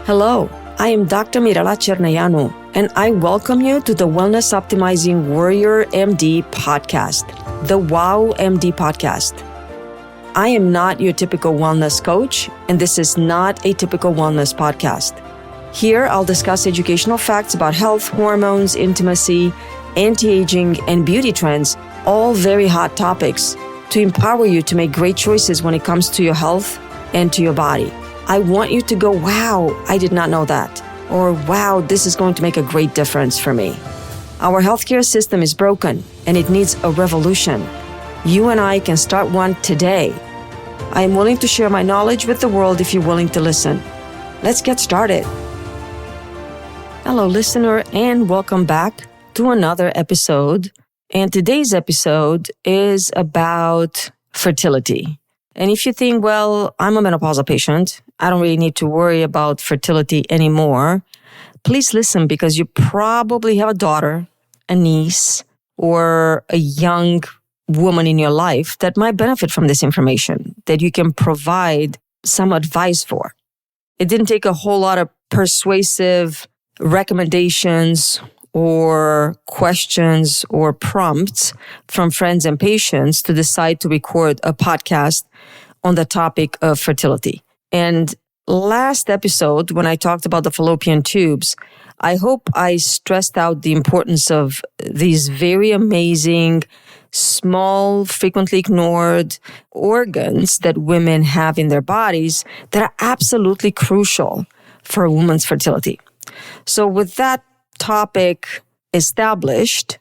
Hello, I am Dr. Mirela Cerneanu, and I welcome you to the Wellness Optimizing Warrior MD podcast, the WOW MD podcast. I am not your typical wellness coach, and this is not a typical wellness podcast. Here, I'll discuss educational facts about health, hormones, intimacy, anti-aging, and beauty trends, all very hot topics, to empower you to make great choices when it comes to your health and to your body. I want you to go, wow, I did not know that. Or, wow, this is going to make a great difference for me. Our healthcare system is broken and it needs a revolution. You and I can start one today. I am willing to share my knowledge with the world if you're willing to listen. Let's get started. Hello, listener, and welcome back to another episode. And today's episode is about fertility. And if you think, well, I'm a menopausal patient, I don't really need to worry about fertility anymore, please listen, because you probably have a daughter, a niece, or a young woman in your life that might benefit from this information, that you can provide some advice for. It didn't take a whole lot of persuasive recommendations or questions or prompts from friends and patients to decide to record a podcast on the topic of fertility. And last episode, when I talked about the fallopian tubes, I hope I stressed out the importance of these very amazing, small, frequently ignored organs that women have in their bodies that are absolutely crucial for a woman's fertility. So with that topic established,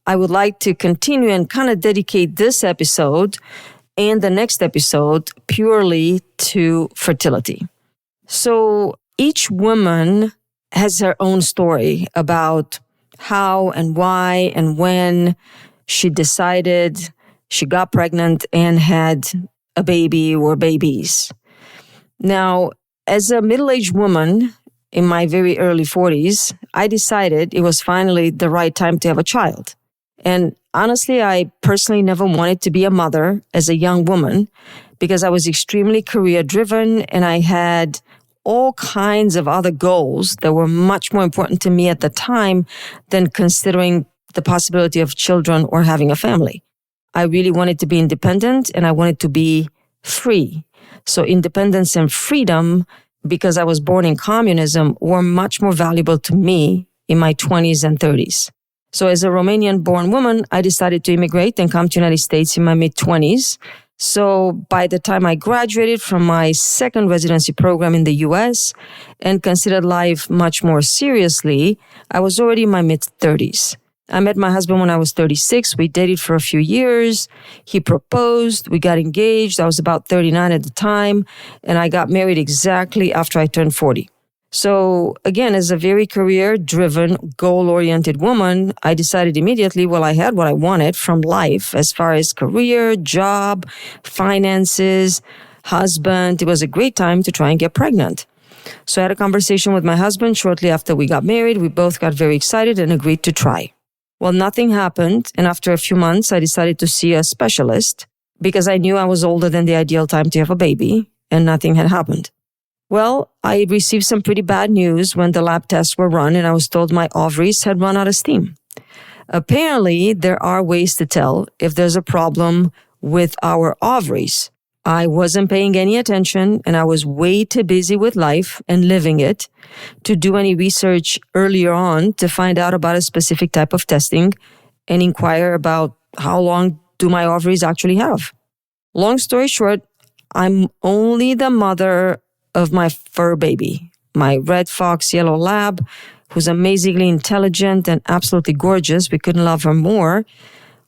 I would like to continue and kind of dedicate this episode and the next episode purely to fertility. So each woman has her own story about how and why and when she decided she got pregnant and had a baby or babies. Now, as a middle-aged woman in my very early 40s, I decided it was finally the right time to have a child. And honestly, I personally never wanted to be a mother as a young woman because I was extremely career-driven and I had all kinds of other goals that were much more important to me at the time than considering the possibility of children or having a family. I really wanted to be independent and I wanted to be free. So independence and freedom, because I was born in communism, were much more valuable to me in my 20s and 30s. So as a Romanian-born woman, I decided to immigrate and come to the United States in my mid-20s. So by the time I graduated from my second residency program in the US and considered life much more seriously, I was already in my mid-30s. I met my husband when I was 36. We dated for a few years. He proposed. We got engaged. I was about 39 at the time, and I got married exactly after I turned 40. So again, as a very career-driven, goal-oriented woman, I decided immediately, well, I had what I wanted from life as far as career, job, finances, husband. It was a great time to try and get pregnant. So I had a conversation with my husband shortly after we got married. We both got very excited and agreed to try. Well, nothing happened, and after a few months, I decided to see a specialist because I knew I was older than the ideal time to have a baby, and nothing had happened. Well, I received some pretty bad news when the lab tests were run, and I was told my ovaries had run out of steam. Apparently, there are ways to tell if there's a problem with our ovaries. I wasn't paying any attention, and I was way too busy with life and living it to do any research earlier on to find out about a specific type of testing and inquire about how long do my ovaries actually have. Long story short, I'm only the mother of my fur baby, my red fox yellow lab, who's amazingly intelligent and absolutely gorgeous. We couldn't love her more.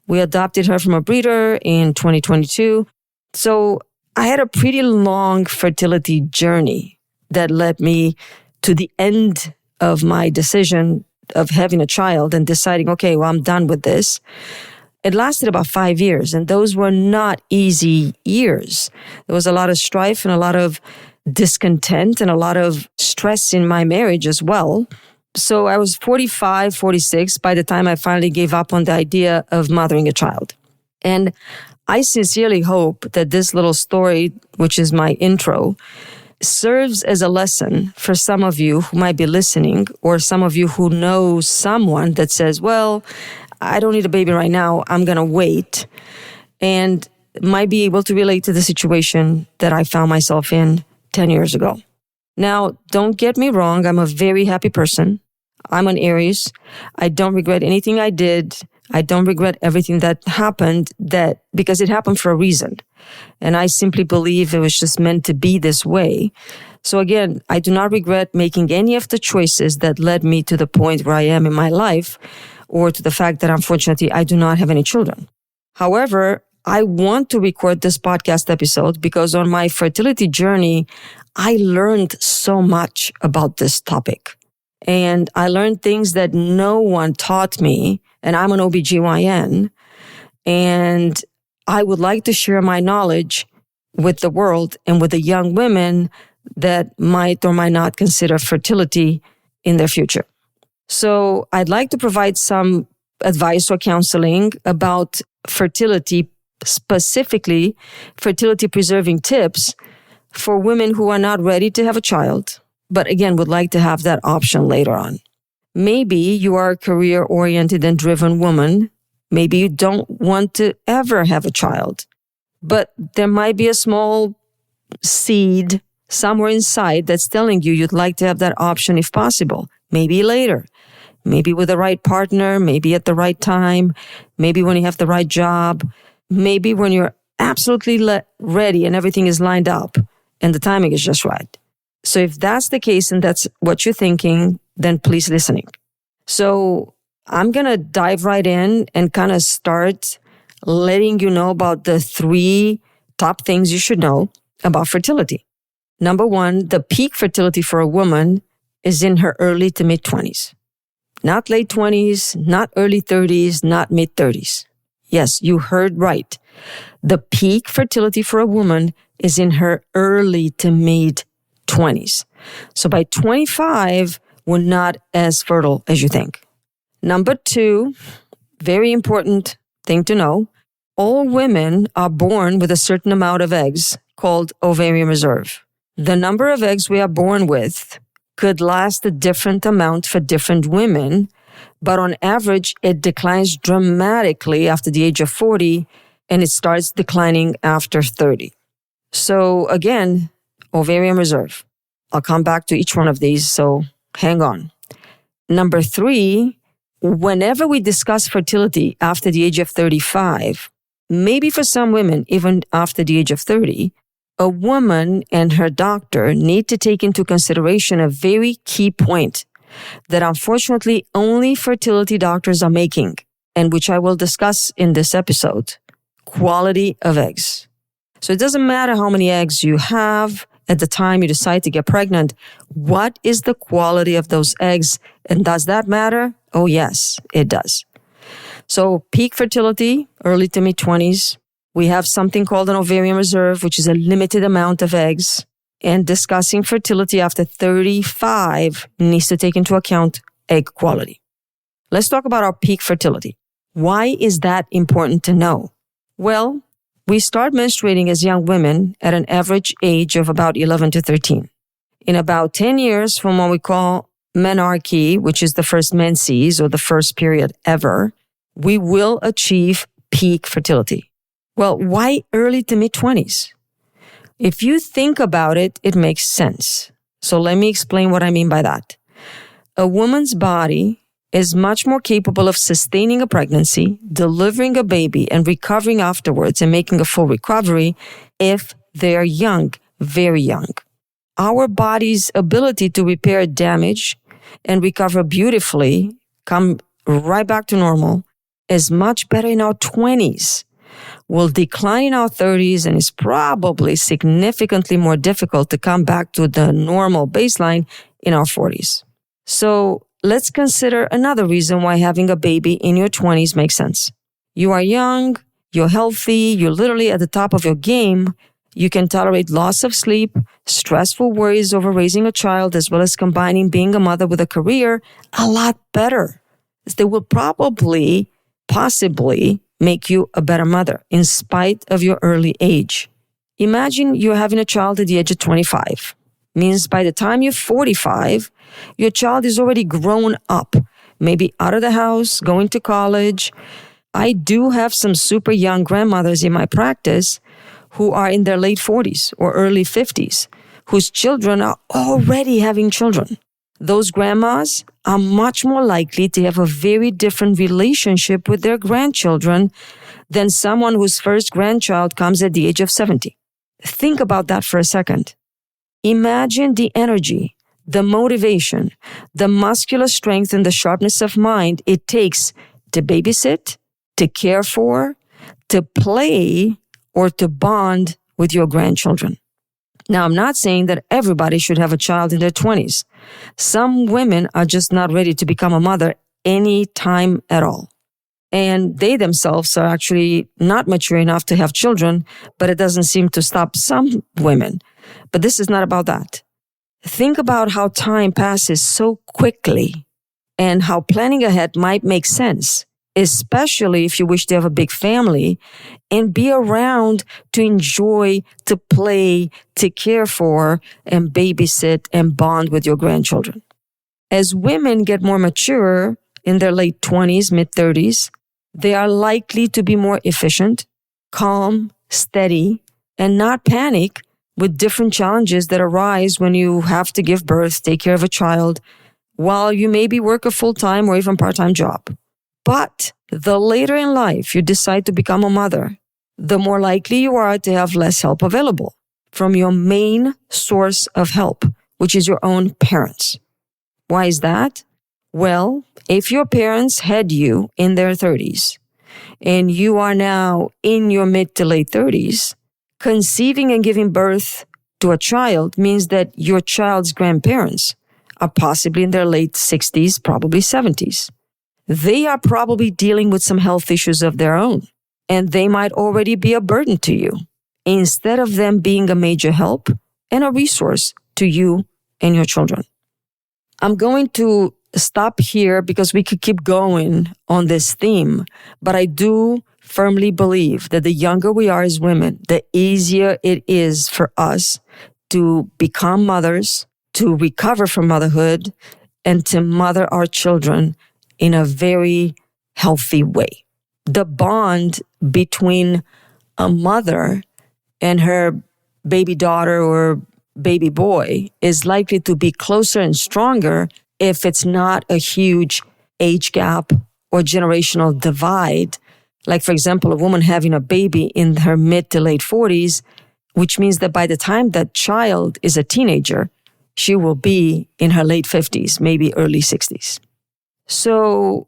We adopted her from a breeder in 2022. So I had a pretty long fertility journey that led me to the end of my decision of having a child and deciding, okay, well, I'm done with this. It lasted about 5 years, and those were not easy years. There was a lot of strife and a lot of discontent and a lot of stress in my marriage as well. So I was 45, 46 by the time I finally gave up on the idea of mothering a child. And I sincerely hope that this little story, which is my intro, serves as a lesson for some of you who might be listening, or some of you who know someone that says, well, I don't need a baby right now, I'm going to wait, and might be able to relate to the situation that I found myself in 10 years ago. Now, don't get me wrong, I'm a very happy person. I'm an Aries. I don't regret anything I did. I don't regret everything that happened, because it happened for a reason. And I simply believe it was just meant to be this way. So again, I do not regret making any of the choices that led me to the point where I am in my life, or to the fact that unfortunately I do not have any children. However, I want to record this podcast episode because on my fertility journey, I learned so much about this topic. And I learned things that no one taught me. And I'm an OBGYN. And I would like to share my knowledge with the world and with the young women that might or might not consider fertility in their future. So I'd like to provide some advice or counseling about fertility, specifically fertility preserving tips for women who are not ready to have a child, but again, would like to have that option later on. Maybe you are a career-oriented and driven woman. Maybe you don't want to ever have a child, but there might be a small seed somewhere inside that's telling you you'd like to have that option if possible. Maybe later, maybe with the right partner, maybe at the right time, maybe when you have the right job, maybe when you're absolutely ready and everything is lined up and the timing is just right. So if that's the case and that's what you're thinking, then please listening. So I'm going to dive right in and kind of start letting you know about the 3 top things you should know about fertility. Number 1, the peak fertility for a woman is in her early to mid 20s. Not late 20s, not early 30s, not mid 30s. Yes, you heard right. The peak fertility for a woman is in her early to mid 20s. So by 25, we're not as fertile as you think. Number 2, very important thing to know, all women are born with a certain amount of eggs called ovarian reserve. The number of eggs we are born with could last a different amount for different women, but on average, it declines dramatically after the age of 40, and it starts declining after 30. So again, ovarian reserve. I'll come back to each one of these, so hang on. Number 3, whenever we discuss fertility after the age of 35, maybe for some women, even after the age of 30, a woman and her doctor need to take into consideration a very key point that unfortunately only fertility doctors are making, and which I will discuss in this episode: quality of eggs. So it doesn't matter how many eggs you have at the time you decide to get pregnant. What is the quality of those eggs? And does that matter? Oh, yes, it does. So peak fertility, early to mid 20s. We have something called an ovarian reserve, which is a limited amount of eggs. And discussing fertility after 35 needs to take into account egg quality. Let's talk about our peak fertility. Why is that important to know? Well, we start menstruating as young women at an average age of about 11 to 13. In about 10 years from what we call menarche, which is the first menses or the first period ever, we will achieve peak fertility. Well, why early to mid 20s? If you think about it, it makes sense. So let me explain what I mean by that. A woman's body is much more capable of sustaining a pregnancy, delivering a baby, and recovering afterwards and making a full recovery if they're young, very young. Our body's ability to repair damage and recover beautifully, come right back to normal, is much better in our 20s. Will decline in our 30s and is probably significantly more difficult to come back to the normal baseline in our 40s. So let's consider another reason why having a baby in your 20s makes sense. You are young, you're healthy, you're literally at the top of your game. You can tolerate loss of sleep, stressful worries over raising a child, as well as combining being a mother with a career a lot better. They will probably, possibly, make you a better mother in spite of your early age. Imagine you're having a child at the age of 25. means by the time you're 45, your child is already grown up, maybe out of the house, going to college. I do have some super young grandmothers in my practice who are in their late 40s or early 50s, whose children are already having children. Those grandmas are much more likely to have a very different relationship with their grandchildren than someone whose first grandchild comes at the age of 70. Think about that for a second. Imagine the energy, the motivation, the muscular strength, and the sharpness of mind it takes to babysit, to care for, to play, or to bond with your grandchildren. Now, I'm not saying that everybody should have a child in their 20s. Some women are just not ready to become a mother any time at all. And they themselves are actually not mature enough to have children, but it doesn't seem to stop some women. But this is not about that. Think about how time passes so quickly and how planning ahead might make sense, especially if you wish to have a big family and be around to enjoy, to play, to care for, and babysit and bond with your grandchildren. As women get more mature in their late 20s, mid-30s, they are likely to be more efficient, calm, steady, and not panic with different challenges that arise when you have to give birth, take care of a child, while you maybe work a full-time or even part-time job. But the later in life you decide to become a mother, the more likely you are to have less help available from your main source of help, which is your own parents. Why is that? Well, if your parents had you in their 30s and you are now in your mid to late 30s, conceiving and giving birth to a child means that your child's grandparents are possibly in their late 60s, probably 70s. They are probably dealing with some health issues of their own, and they might already be a burden to you, instead of them being a major help and a resource to you and your children. I'm going to stop here because we could keep going on this theme, but I do firmly believe that the younger we are as women, the easier it is for us to become mothers, to recover from motherhood, and to mother our children in a very healthy way. The bond between a mother and her baby daughter or baby boy is likely to be closer and stronger if it's not a huge age gap or generational divide. Like, for example, a woman having a baby in her mid to late 40s, which means that by the time that child is a teenager, she will be in her late 50s, maybe early 60s. So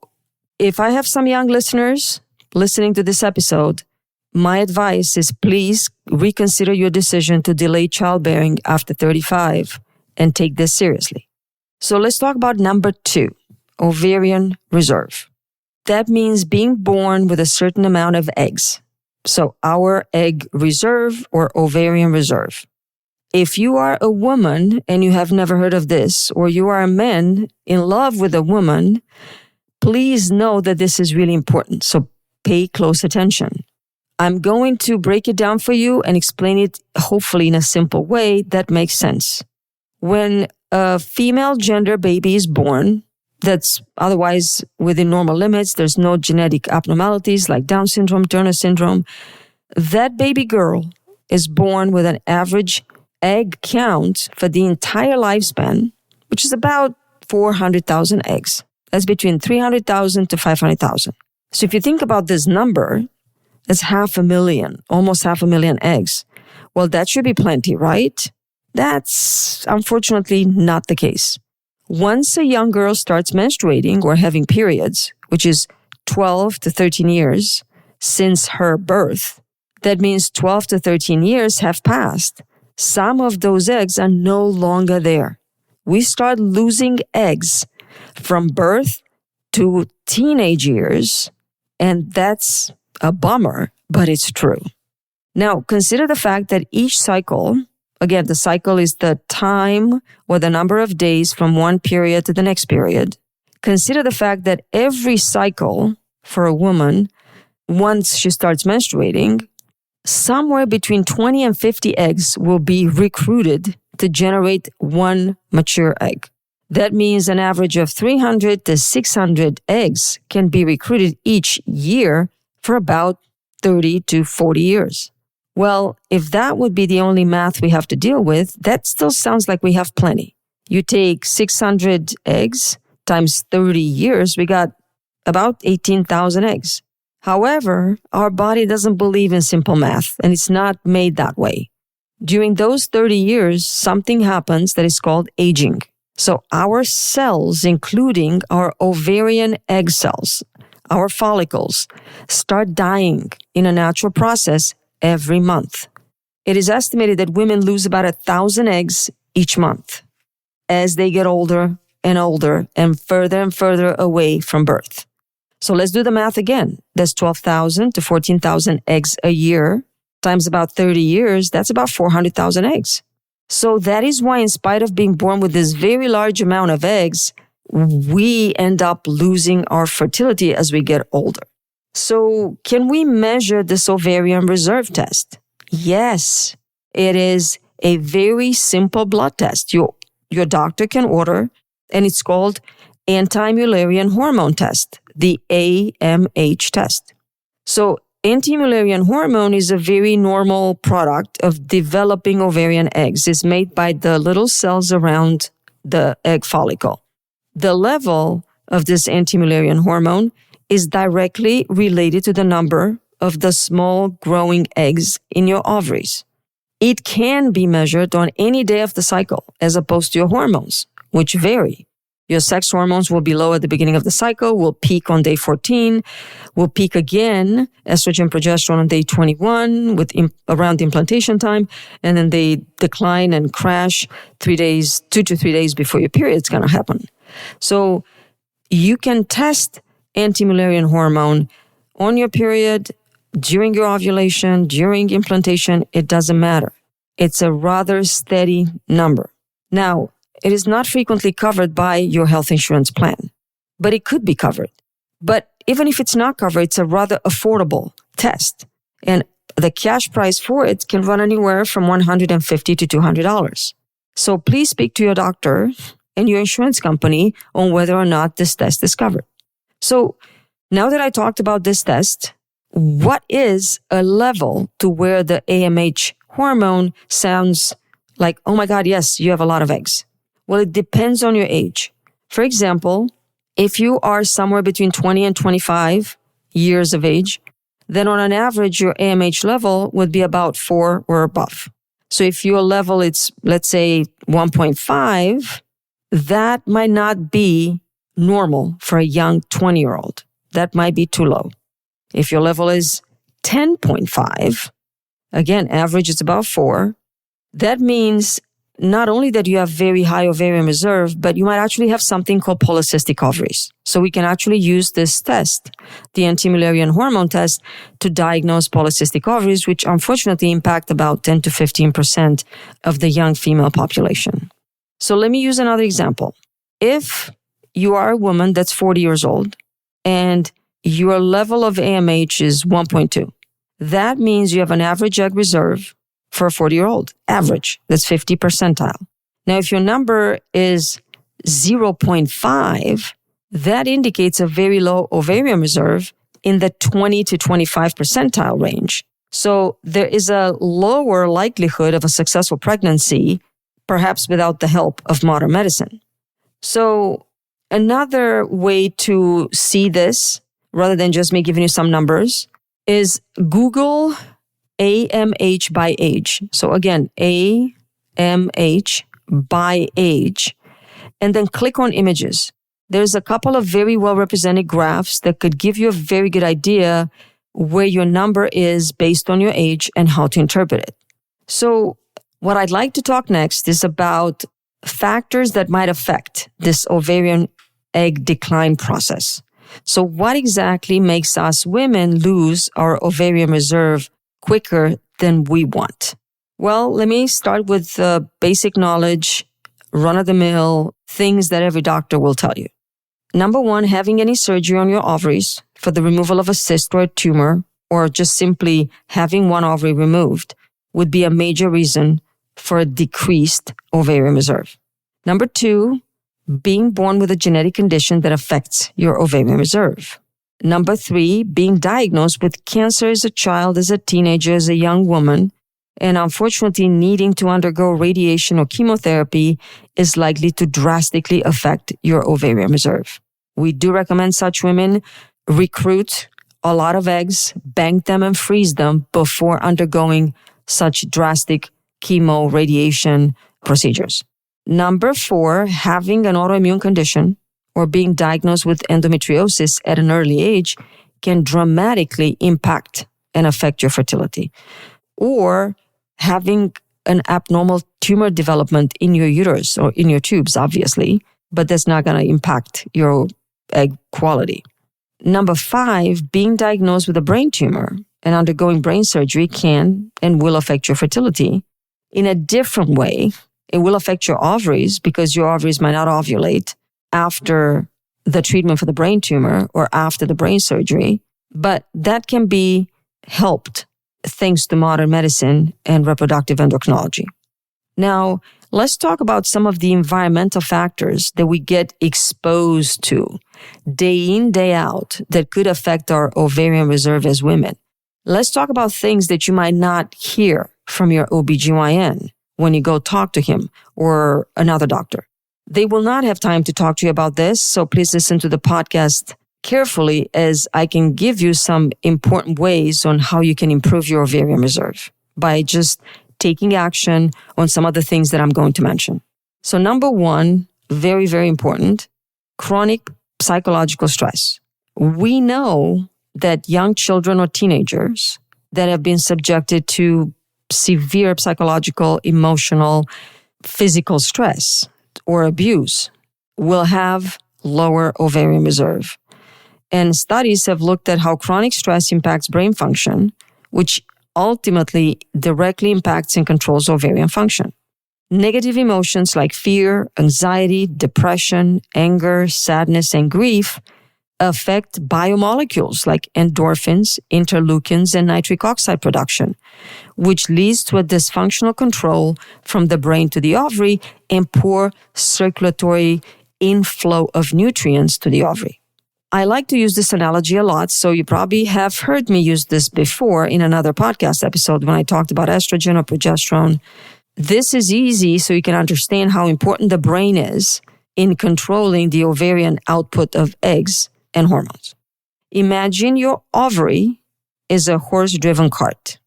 if I have some young listeners listening to this episode, my advice is please reconsider your decision to delay childbearing after 35 and take this seriously. So let's talk about number 2, ovarian reserve. That means being born with a certain amount of eggs. So our egg reserve or ovarian reserve. If you are a woman and you have never heard of this, or you are a man in love with a woman, please know that this is really important. So pay close attention. I'm going to break it down for you and explain it hopefully in a simple way that makes sense. When a female gender baby is born, that's otherwise within normal limits, there's no genetic abnormalities like Down syndrome, Turner syndrome, that baby girl is born with an average egg count for the entire lifespan, which is about 400,000 eggs. That's between 300,000 to 500,000. So if you think about this number, it's 500,000, almost 500,000 eggs. Well, that should be plenty, right? That's unfortunately not the case. Once a young girl starts menstruating or having periods, which is 12 to 13 years since her birth, that means 12 to 13 years have passed. Some of those eggs are no longer there. We start losing eggs from birth to teenage years, and that's a bummer, but it's true. Now, consider the fact that each cycle, again, the cycle is the time or the number of days from one period to the next period. Consider the fact that every cycle for a woman, once she starts menstruating, somewhere between 20 and 50 eggs will be recruited to generate one mature egg. That means an average of 300 to 600 eggs can be recruited each year for about 30 to 40 years. Well, if that would be the only math we have to deal with, that still sounds like we have plenty. You take 600 eggs times 30 years, we got about 18,000 eggs. However, our body doesn't believe in simple math, and it's not made that way. During those 30 years, something happens that is called aging. So our cells, including our ovarian egg cells, our follicles, start dying in a natural process every month. It is estimated that women lose about 1,000 eggs each month as they get older and further away from birth. So let's do the math again. That's 12,000 to 14,000 eggs a year times about 30 years. That's about 400,000 eggs. So that is why, in spite of being born with this very large amount of eggs, we end up losing our fertility as we get older. So can we measure this ovarian reserve test? Yes, it is a very simple blood test. Your doctor can order, and it's called anti-Mullerian hormone test, the AMH test. So anti-Mullerian hormone is a very normal product of developing ovarian eggs. It's made by the little cells around the egg follicle. The level of this anti-Mullerian hormone is directly related to the number of the small growing eggs in your ovaries. It can be measured on any day of the cycle, as opposed to your hormones, which vary. Your sex hormones will be low at the beginning of the cycle, will peak on day 14, will peak again, estrogen, progesterone on day 21 around implantation time, and then they decline and crash 2 to 3 days before your period is going to happen. So you can test anti-Mullerian hormone on your period, during your ovulation, during implantation. It doesn't matter. It's a rather steady number. Now, it is not frequently covered by your health insurance plan, but it could be covered. But even if it's not covered, it's a rather affordable test. And the cash price for it can run anywhere from $150 to $200. So please speak to your doctor and your insurance company on whether or not this test is covered. So now that I talked about this test, what is a level to where the AMH hormone sounds like, oh my God, yes, you have a lot of eggs? Well, it depends on your age. For example, if you are somewhere between 20 and 25 years of age, then on an average, your AMH level would be about 4 or above. So if your level is, let's say, 1.5, that might not be normal for a young 20-year-old. That might be too low. If your level is 10.5, again, average is about 4, that means not only that you have very high ovarian reserve, but you might actually have something called polycystic ovaries. So we can actually use this test, the anti-Mullerian hormone test, to diagnose polycystic ovaries, which unfortunately impact about 10 to 15% of the young female population. So let me use another example. If you are a woman that's 40 years old and your level of AMH is 1.2, that means you have an average egg reserve for a 40-year-old. Average. That's 50 percentile. Now, if your number is 0.5, that indicates a very low ovarian reserve in the 20 to 25 percentile range. So there is a lower likelihood of a successful pregnancy, perhaps without the help of modern medicine. So another way to see this, rather than just me giving you some numbers, is Google AMH by age. So again, AMH by age, and then click on images. There's a couple of very well represented graphs that could give you a very good idea where your number is based on your age and how to interpret it. So what I'd like to talk next is about factors that might affect this ovarian egg decline process. So what exactly makes us women lose our ovarian reserve quicker than we want? Well, let me start with the basic knowledge, run-of-the-mill things that every doctor will tell you. Number one, having any surgery on your ovaries for the removal of a cyst or a tumor, or just simply having one ovary removed, would be a major reason for a decreased ovarian reserve. Number 2, being born with a genetic condition that affects your ovarian reserve. Number 3, being diagnosed with cancer as a child, as a teenager, as a young woman, and unfortunately needing to undergo radiation or chemotherapy is likely to drastically affect your ovarian reserve. We do recommend such women recruit a lot of eggs, bank them and freeze them before undergoing such drastic chemo radiation procedures. Number 4, having an autoimmune condition or being diagnosed with endometriosis at an early age can dramatically impact and affect your fertility. Or having an abnormal tumor development in your uterus or in your tubes, obviously, but that's not going to impact your egg quality. Number 5, being diagnosed with a brain tumor and undergoing brain surgery can and will affect your fertility in a different way. It will affect your ovaries because your ovaries might not ovulate after the treatment for the brain tumor or after the brain surgery, but that can be helped thanks to modern medicine and reproductive endocrinology. Now, let's talk about some of the environmental factors that we get exposed to day in, day out that could affect our ovarian reserve as women. Let's talk about things that you might not hear from your OBGYN when you go talk to him or another doctor. They will not have time to talk to you about this, so please listen to the podcast carefully as I can give you some important ways on how you can improve your ovarian reserve by just taking action on some of the things that I'm going to mention. So number 1, very, very important, chronic psychological stress. We know that young children or teenagers that have been subjected to severe psychological, emotional, physical stress or abuse will have lower ovarian reserve. And studies have looked at how chronic stress impacts brain function, which ultimately directly impacts and controls ovarian function. Negative emotions like fear, anxiety, depression, anger, sadness, and grief affect biomolecules like endorphins, interleukins, and nitric oxide production, which leads to a dysfunctional control from the brain to the ovary and poor circulatory inflow of nutrients to the ovary. I like to use this analogy a lot, so you probably have heard me use this before in another podcast episode when I talked about estrogen or progesterone. This is easy so you can understand how important the brain is in controlling the ovarian output of eggs and hormones. Imagine your ovary is a horse-driven cart.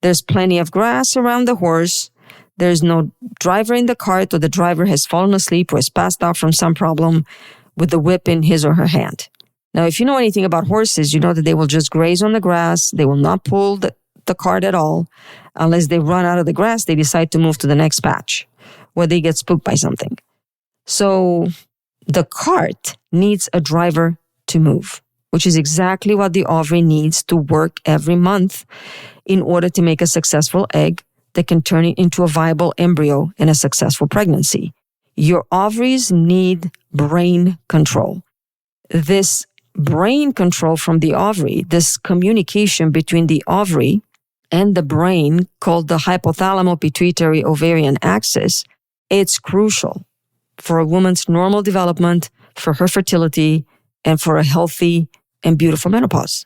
There's plenty of grass around the horse. There's no driver in the cart, or the driver has fallen asleep or is passed out from some problem with the whip in his or her hand. Now, if you know anything about horses, you know that they will just graze on the grass. They will not pull the cart at all. Unless they run out of the grass, they decide to move to the next patch where they get spooked by something. So the cart needs a driver to move, which is exactly what the ovary needs to work every month in order to make a successful egg that can turn it into a viable embryo and a successful pregnancy. Your ovaries need brain control. This brain control from the ovary, this communication between the ovary and the brain called the hypothalamo-pituitary-ovarian axis, it's crucial for a woman's normal development, for her fertility, and for a healthy and beautiful menopause.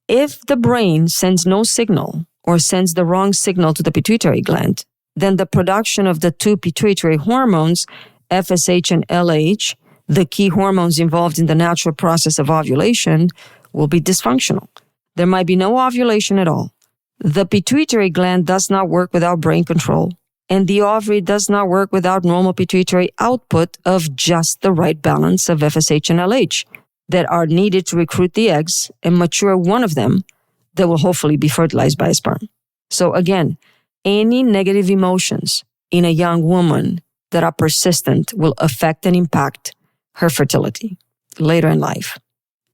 If the brain sends no signal or sends the wrong signal to the pituitary gland, then the production of the two pituitary hormones, FSH and LH, the key hormones involved in the natural process of ovulation, will be dysfunctional. There might be no ovulation at all. The pituitary gland does not work without brain control, and the ovary does not work without normal pituitary output of just the right balance of FSH and LH that are needed to recruit the eggs and mature one of them that will hopefully be fertilized by a sperm. So again, any negative emotions in a young woman that are persistent will affect and impact her fertility later in life.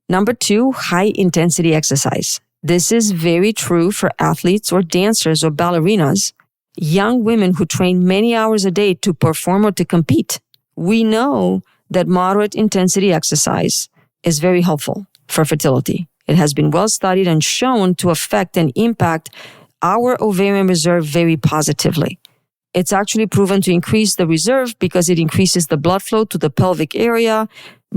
Number 2, high intensity exercise. This is very true for athletes or dancers or ballerinas, young women who train many hours a day to perform or to compete. We know that moderate intensity exercise is very helpful for fertility. It has been well studied and shown to affect and impact our ovarian reserve very positively. It's actually proven to increase the reserve because it increases the blood flow to the pelvic area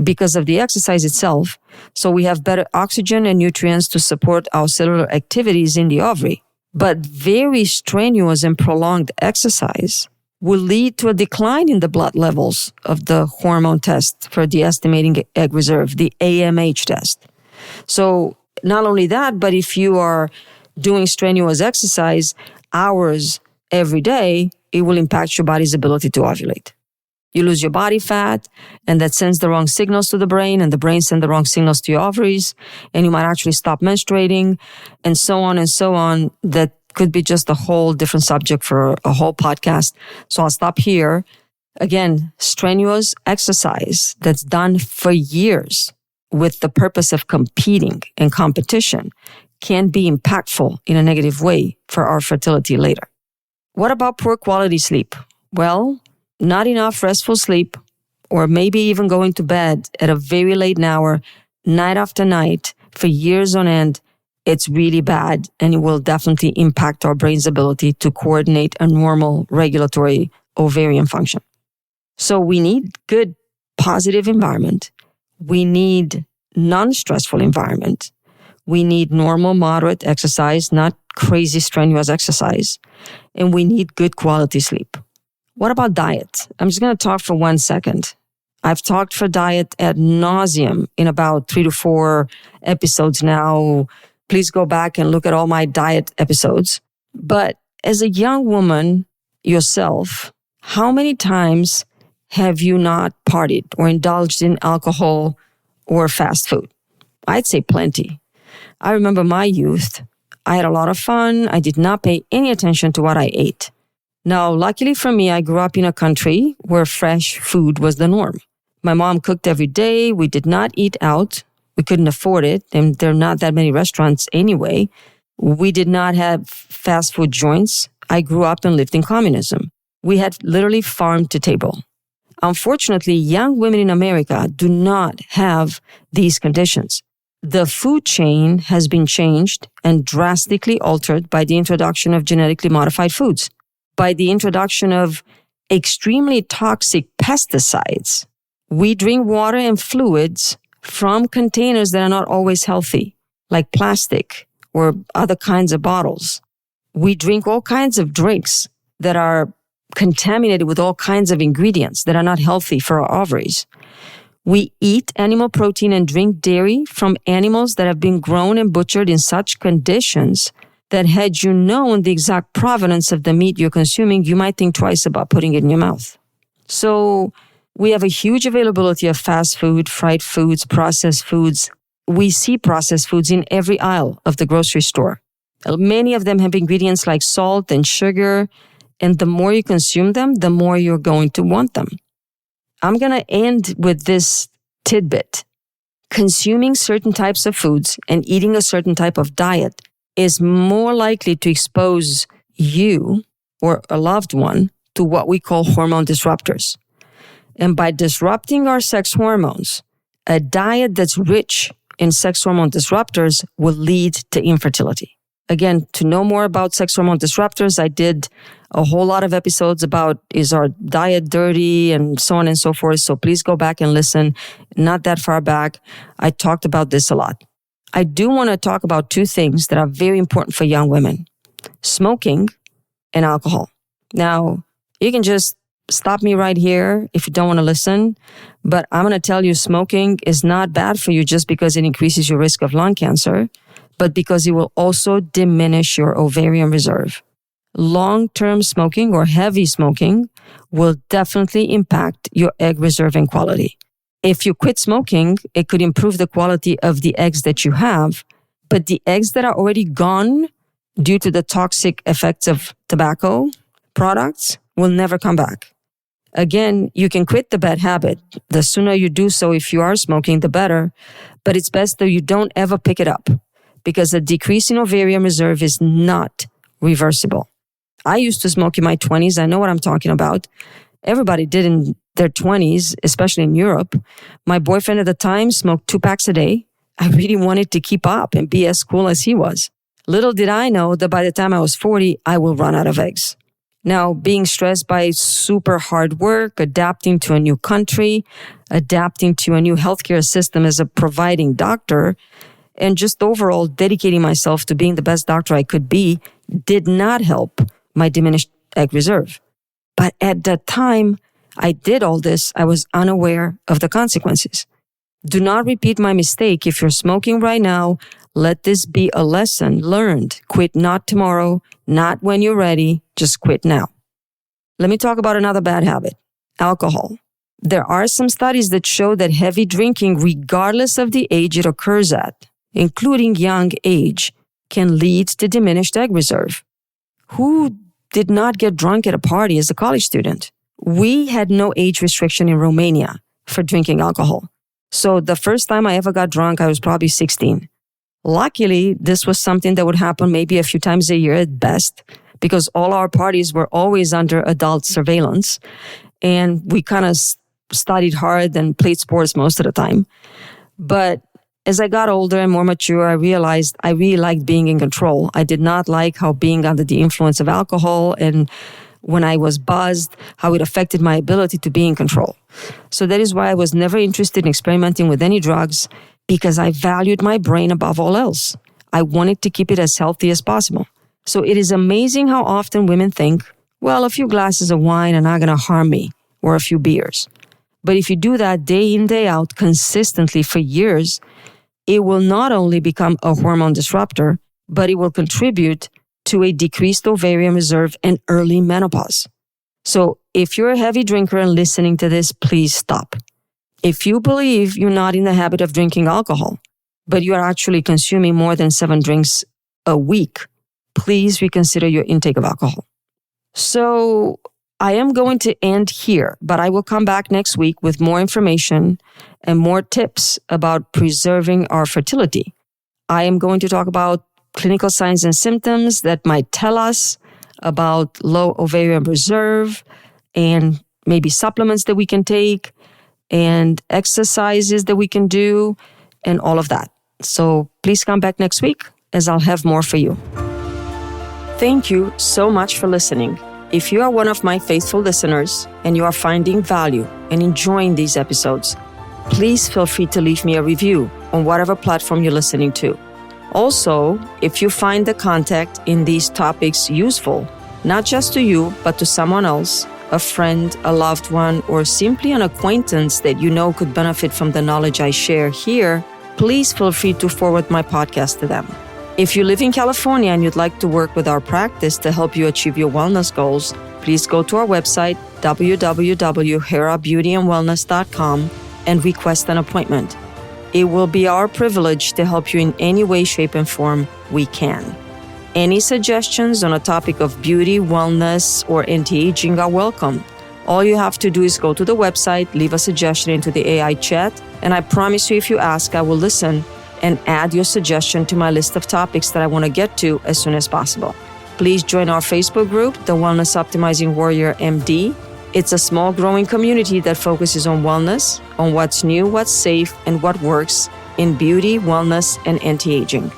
because of the exercise itself. So we have better oxygen and nutrients to support our cellular activities in the ovary. But very strenuous and prolonged exercise will lead to a decline in the blood levels of the hormone test for the estimating egg reserve, the AMH test. So not only that, but if you are doing strenuous exercise hours every day, it will impact your body's ability to ovulate. You lose your body fat, and that sends the wrong signals to the brain, and the brain sends the wrong signals to your ovaries, and you might actually stop menstruating, and so on and so on. That could be just a whole different subject for a whole podcast. So I'll stop here. Again, strenuous exercise that's done for years with the purpose of competing and competition can be impactful in a negative way for our fertility later. What about poor quality sleep? Well, not enough restful sleep, or maybe even going to bed at a very late hour, night after night, for years on end, it's really bad, and it will definitely impact our brain's ability to coordinate a normal regulatory ovarian function. So we need good, positive environment. We need non-stressful environment. We need normal, moderate exercise, not crazy, strenuous exercise. And we need good quality sleep. What about diet? I'm just going to talk for 1 second. I've talked for diet ad nauseum in about 3 to 4 episodes now. Please go back and look at all my diet episodes. But as a young woman yourself, how many times have you not partied or indulged in alcohol or fast food? I'd say plenty. I remember my youth. I had a lot of fun. I did not pay any attention to what I ate. Now, luckily for me, I grew up in a country where fresh food was the norm. My mom cooked every day. We did not eat out. We couldn't afford it, and there are not that many restaurants anyway. We did not have fast food joints. I grew up and lived in communism. We had literally farm to table. Unfortunately, young women in America do not have these conditions. The food chain has been changed and drastically altered by the introduction of genetically modified foods, by the introduction of extremely toxic pesticides. We drink water and fluids from containers that are not always healthy, like plastic or other kinds of bottles. We drink all kinds of drinks that are contaminated with all kinds of ingredients that are not healthy for our ovaries. We eat animal protein and drink dairy from animals that have been grown and butchered in such conditions that had you known the exact provenance of the meat you're consuming, you might think twice about putting it in your mouth. So we have a huge availability of fast food, fried foods, processed foods. We see processed foods in every aisle of the grocery store. Many of them have ingredients like salt and sugar, and the more you consume them, the more you're going to want them. I'm going to end with this tidbit. Consuming certain types of foods and eating a certain type of diet is more likely to expose you or a loved one to what we call hormone disruptors. And by disrupting our sex hormones, a diet that's rich in sex hormone disruptors will lead to infertility. Again, to know more about sex hormone disruptors, I did a whole lot of episodes about is our diet dirty and so on and so forth. So please go back and listen. Not that far back, I talked about this a lot. I do want to talk about 2 things that are very important for young women: smoking and alcohol. Now, you can just stop me right here if you don't want to listen, but I'm going to tell you smoking is not bad for you just because it increases your risk of lung cancer, but because it will also diminish your ovarian reserve. Long-term smoking or heavy smoking will definitely impact your egg reserve and quality. If you quit smoking, it could improve the quality of the eggs that you have, but the eggs that are already gone due to the toxic effects of tobacco products will never come back. Again, you can quit the bad habit. The sooner you do so, if you are smoking, the better, but it's best that you don't ever pick it up, because a decrease in ovarian reserve is not reversible. I used to smoke in my 20s. I know what I'm talking about. Everybody did in their 20s, especially in Europe. My boyfriend at the time smoked 2 packs a day. I really wanted to keep up and be as cool as he was. Little did I know that by the time I was 40, I will run out of eggs. Now, being stressed by super hard work, adapting to a new country, adapting to a new healthcare system as a providing doctor, and just overall dedicating myself to being the best doctor I could be did not help my diminished egg reserve. But at that time I did all this, I was unaware of the consequences. Do not repeat my mistake. If you're smoking right now, let this be a lesson learned. Quit not tomorrow, not when you're ready, just quit now. Let me talk about another bad habit, alcohol. There are some studies that show that heavy drinking, regardless of the age it occurs at, including young age, can lead to diminished egg reserve. Who did not get drunk at a party as a college student? We had no age restriction in Romania for drinking alcohol. So the first time I ever got drunk, I was probably 16. Luckily, this was something that would happen maybe a few times a year at best, because all our parties were always under adult surveillance. And we kind of studied hard and played sports most of the time. But as I got older and more mature, I realized I really liked being in control. I did not like how being under the influence of alcohol and when I was buzzed, how it affected my ability to be in control. So that is why I was never interested in experimenting with any drugs, because I valued my brain above all else. I wanted to keep it as healthy as possible. So it is amazing how often women think, well, a few glasses of wine are not going to harm me, or a few beers. But if you do that day in, day out, consistently for years, it will not only become a hormone disruptor, but it will contribute to a decreased ovarian reserve and early menopause. So if you're a heavy drinker and listening to this, please stop. If you believe you're not in the habit of drinking alcohol, but you are actually consuming more than 7 drinks a week, please reconsider your intake of alcohol. So I am going to end here, but I will come back next week with more information and more tips about preserving our fertility. I am going to talk about clinical signs and symptoms that might tell us about low ovarian reserve, and maybe supplements that we can take, and exercises that we can do, and all of that. So please come back next week, as I'll have more for you. Thank you so much for listening. If you are one of my faithful listeners and you are finding value and enjoying these episodes, please feel free to leave me a review on whatever platform you're listening to. Also, if you find the content in these topics useful, not just to you, but to someone else, a friend, a loved one, or simply an acquaintance that you know could benefit from the knowledge I share here, please feel free to forward my podcast to them. If you live in California and you'd like to work with our practice to help you achieve your wellness goals, please go to our website, www.herabeautyandwellness.com, and request an appointment. It will be our privilege to help you in any way, shape, and form we can. Any suggestions on a topic of beauty, wellness, or anti-aging are welcome. All you have to do is go to the website, leave a suggestion into the AI chat, and I promise you, if you ask, I will listen and add your suggestion to my list of topics that I want to get to as soon as possible. Please join our Facebook group, The Wellness Optimizing Warrior MD. It's a small growing community that focuses on wellness, on what's new, what's safe, and what works in beauty, wellness, and anti-aging.